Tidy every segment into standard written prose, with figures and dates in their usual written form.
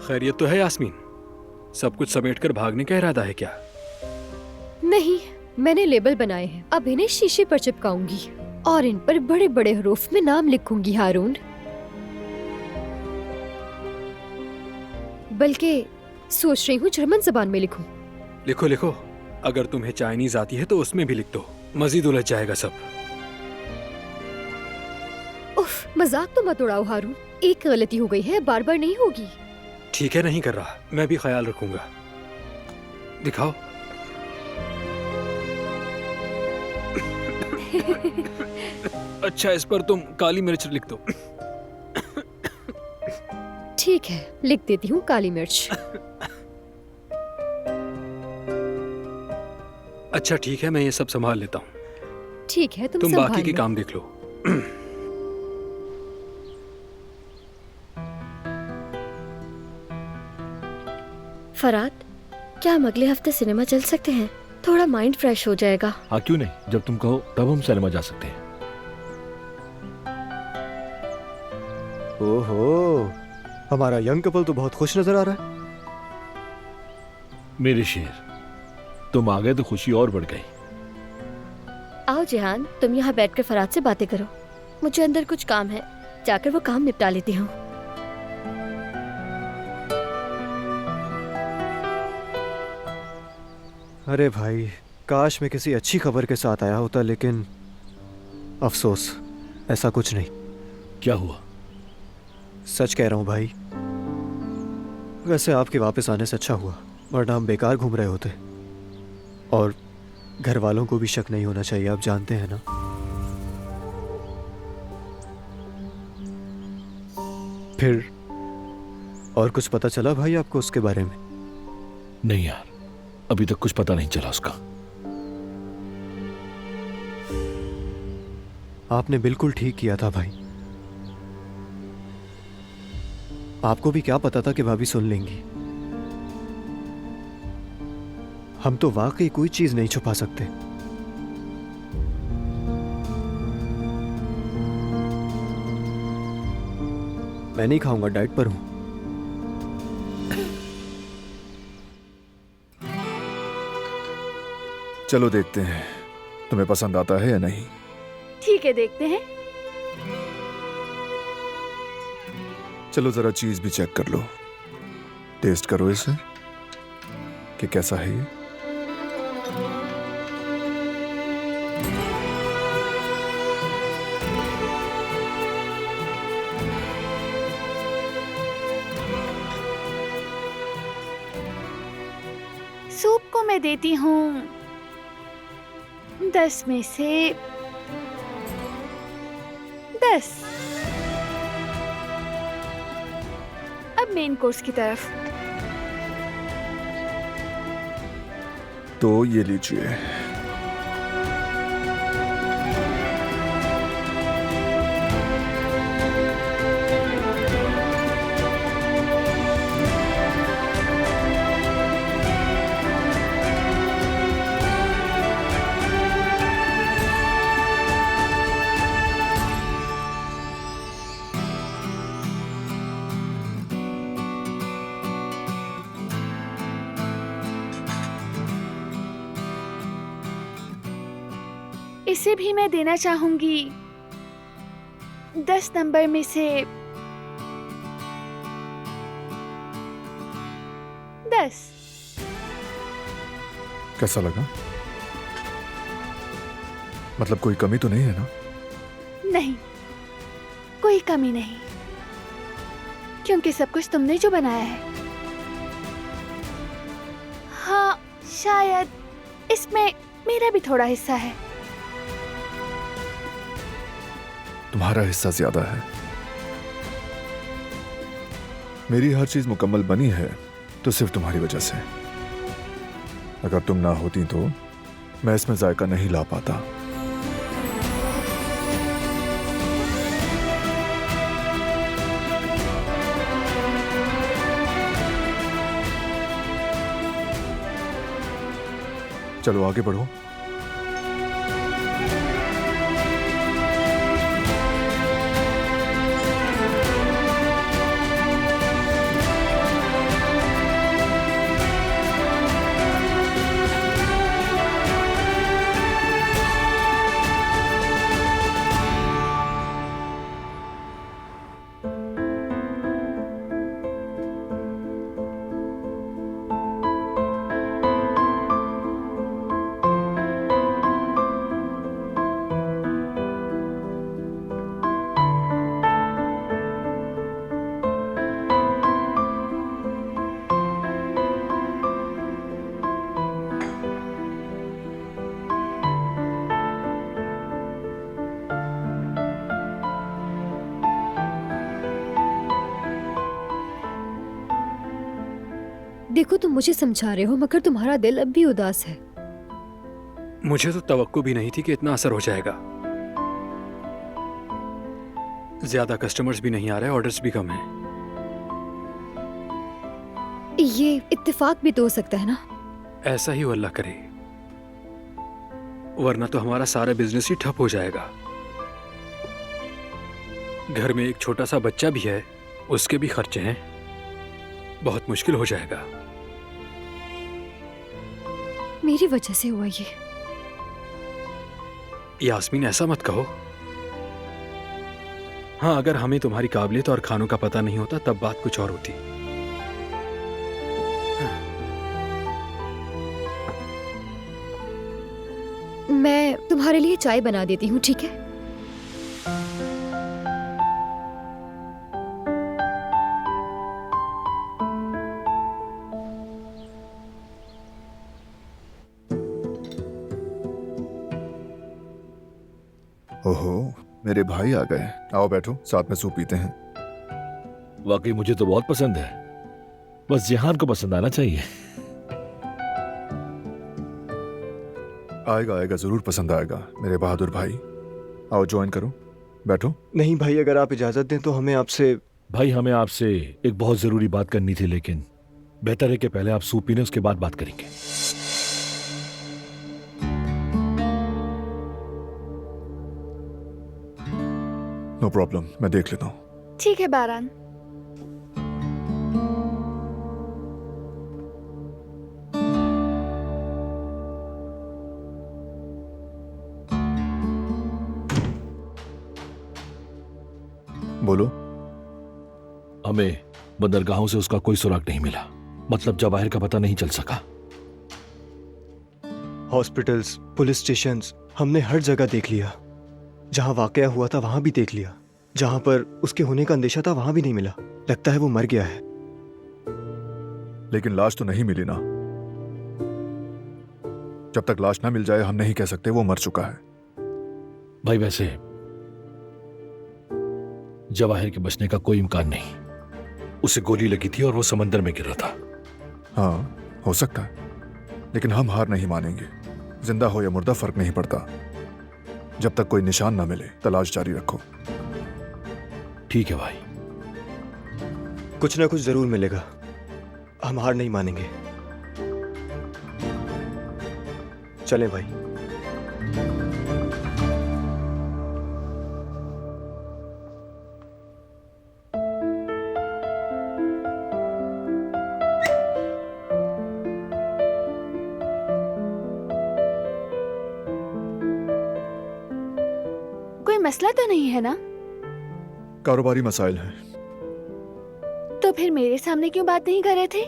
खैरियत तो है यास्मीन? सब कुछ समेटकर भागने का इरादा है क्या? नहीं, मैंने लेबल बनाए हैं। अब इन्हें शीशे पर चिपकाऊंगी और इन पर बड़े बड़े हरूफ में नाम लिखूंगी हारून। बल्कि सोच रही हूँ जर्मन जबान में लिखूं। लिखो लिखो, अगर तुम्हें चाइनीज आती है तो उसमें भी लिख दो, मजीद उलझ जाएगा सब। उफ, मजाक तो मत उड़ाओ हारून। एक गलती हो गई है, बार बार नहीं होगी। ठीक है, नहीं कर रहा, मैं भी ख्याल रखूंगा। दिखाओ। अच्छा, इस पर तुम काली मिर्च लिख दो। ठीक है, लिख देती हूँ काली मिर्च। अच्छा ठीक है, मैं ये सब संभाल लेता हूँ। ठीक है, तुम बाकी के काम देख लो। फराद, क्या हम अगले हफ्ते सिनेमा चल सकते हैं? थोड़ा माइंड फ्रेश हो जाएगा। हाँ, क्यों नहीं, जब तुम कहो तब हम सिनेमा जा सकते हैं। ओहो, हमारा यंग कपल तो बहुत खुश नजर आ रहा है। मेरे शेर, तुम आ गए तो खुशी और बढ़ गई। आओ जिहान, तुम यहाँ बैठकर फराद से बातें करो। मुझे अंदर कुछ काम है, जाकर वो काम निपटा लेती हूँ। अरे भाई, काश मैं किसी अच्छी खबर के साथ आया होता, लेकिन अफसोस ऐसा कुछ नहीं। क्या हुआ? सच कह रहा हूँ भाई। वैसे आपके वापस आने से अच्छा हुआ, वरना हम बेकार घूम रहे होते। और घर वालों को भी शक नहीं होना चाहिए, आप जानते हैं ना। फिर और कुछ पता चला भाई आपको उसके बारे में? नहीं यार, अभी तक कुछ पता नहीं चला उसका। आपने बिल्कुल ठीक किया था भाई। आपको भी क्या पता था कि भाभी सुन लेंगी। हम तो वाकई कोई चीज नहीं छुपा सकते। मैं नहीं खाऊंगा, डाइट पर हूं। चलो देखते हैं तुम्हें पसंद आता है या नहीं। ठीक है, देखते हैं। चलो जरा चीज भी चेक कर लो, टेस्ट करो इसे कि कैसा है ये। सूप को मैं देती हूँ 10 में से 10। अब मेन कोर्स की तरफ। तो ये लीजिए। इसे भी मैं देना चाहूंगी 10 नंबर में से 10। कैसा लगा? मतलब कोई कमी तो नहीं है ना? नहीं, कोई कमी नहीं, क्योंकि सब कुछ तुमने जो बनाया है। हाँ, शायद इसमें मेरा भी थोड़ा हिस्सा है। तुम्हारा हिस्सा ज्यादा है। मेरी हर चीज मुकम्मल बनी है तो सिर्फ तुम्हारी वजह से। अगर तुम ना होती तो मैं इसमें जायका नहीं ला पाता। चलो आगे बढ़ो। देखो तुम मुझे समझा रहे हो मगर तुम्हारा दिल अब भी उदास है। मुझे तो तवक्को भी नहीं थी कि इतना असर हो जाएगा। ज्यादा कस्टमर्स भी नहीं आ रहे, ऑर्डर्स भी कम हैं। ये इत्तेफाक भी तो हो सकता है ना। ऐसा ही हो अल्लाह करे, वरना तो हमारा सारा बिजनेस ही ठप हो जाएगा। घर में एक छोटा सा बच्चा भी है, उसके भी खर्चे हैं। बहुत मुश्किल हो जाएगा। मेरी वजह से हुआ ये। यास्मीन ऐसा मत कहो। हाँ, अगर हमें तुम्हारी काबिलियत और खानों का पता नहीं होता तब बात कुछ और होती। मैं तुम्हारे लिए चाय बना देती हूँ, ठीक है? ओहो, मेरे भाई आ गए। आओ बैठो, साथ में सूप पीते हैं। वाकई मुझे तो बहुत पसंद है, बस जिहान को पसंद आना चाहिए। आएगा आएगा, जरूर पसंद आएगा मेरे बहादुर भाई। आओ ज्वाइन करो, बैठो। नहीं भाई, अगर आप इजाजत दें तो हमें आपसे। भाई हमें आपसे एक बहुत जरूरी बात करनी थी, लेकिन बेहतर है कि पहले आप सूप पी लें, उसके बाद बात करेंगे। नो प्रॉब्लम, मैं देख लेता हूँ। ठीक है बारान। बोलो। हमें बंदरगाहों से उसका कोई सुराग नहीं मिला, मतलब जवाहिर का पता नहीं चल सका। हॉस्पिटल्स, पुलिस स्टेशंस, हमने हर जगह देख लिया। जहां वाकया हुआ था वहां भी देख लिया। जहां पर उसके होने का अंदेशा था वहां भी नहीं मिला। लगता है वो मर गया है। लेकिन लाश तो नहीं मिली ना। जब तक लाश ना मिल जाए हम नहीं कह सकते वो मर चुका है। भाई वैसे जवाहिर के बचने का कोई इम्कान नहीं। उसे गोली लगी थी और वो समंदर में गिरा था। हाँ, हो सकता है, लेकिन हम हार नहीं मानेंगे। जिंदा हो या मुर्दा फर्क नहीं पड़ता। जब तक कोई निशान ना मिले तलाश जारी रखो। ठीक है भाई। कुछ ना कुछ जरूर मिलेगा, हम हार नहीं मानेंगे। चलें भाई। कोई मसला तो नहीं है ना? कारोबारी मसाइल हैं। तो फिर मेरे सामने क्यों बात नहीं कर रहे थे?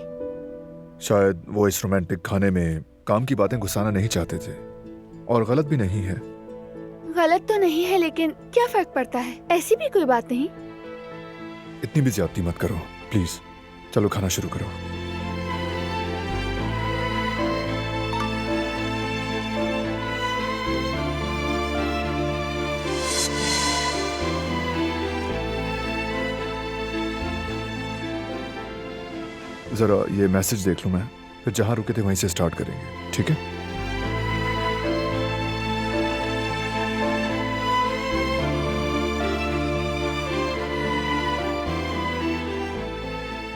शायद वो इस रोमांटिक खाने में काम की बातें घुसाना नहीं चाहते थे, और गलत भी नहीं है। गलत तो नहीं है, लेकिन क्या फर्क पड़ता है? ऐसी भी कोई बात नहीं। इतनी भी ज्यादती मत करो प्लीज। चलो खाना शुरू करो। जरा ये मैसेज देख लूं मैं, फिर जहां रुके थे वहीं से स्टार्ट करेंगे, ठीक है?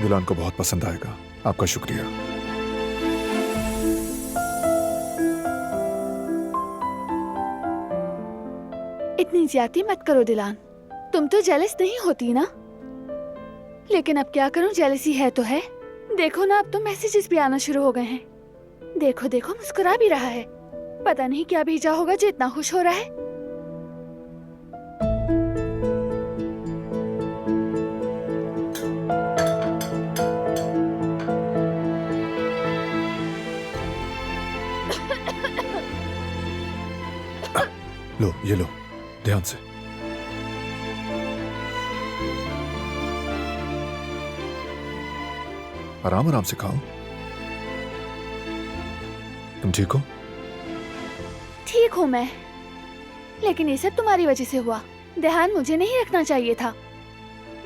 दिलान को बहुत पसंद आएगा। आपका शुक्रिया। इतनी ज्यादती मत करो दिलान। तुम तो जेलस नहीं होती ना, लेकिन अब क्या करूं, जेलसी है तो है। देखो ना, अब तो मैसेजेस भी आना शुरू हो गए हैं। देखो देखो, मुस्कुरा भी रहा है। पता नहीं क्या भेजा होगा जो इतना खुश हो रहा है। लो, ये लो, ध्यान से। आराम आराम से खाओ। तुम ठीक हो? ठीक हूँ मैं, लेकिन ये सब तुम्हारी वजह से हुआ। ध्यान मुझे नहीं रखना चाहिए था,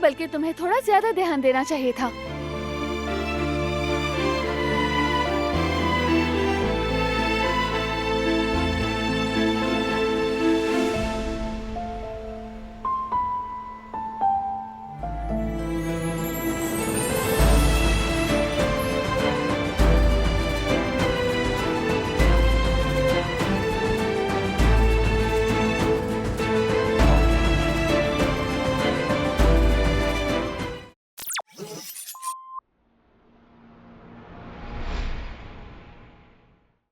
बल्कि तुम्हें थोड़ा ज्यादा ध्यान देना चाहिए था।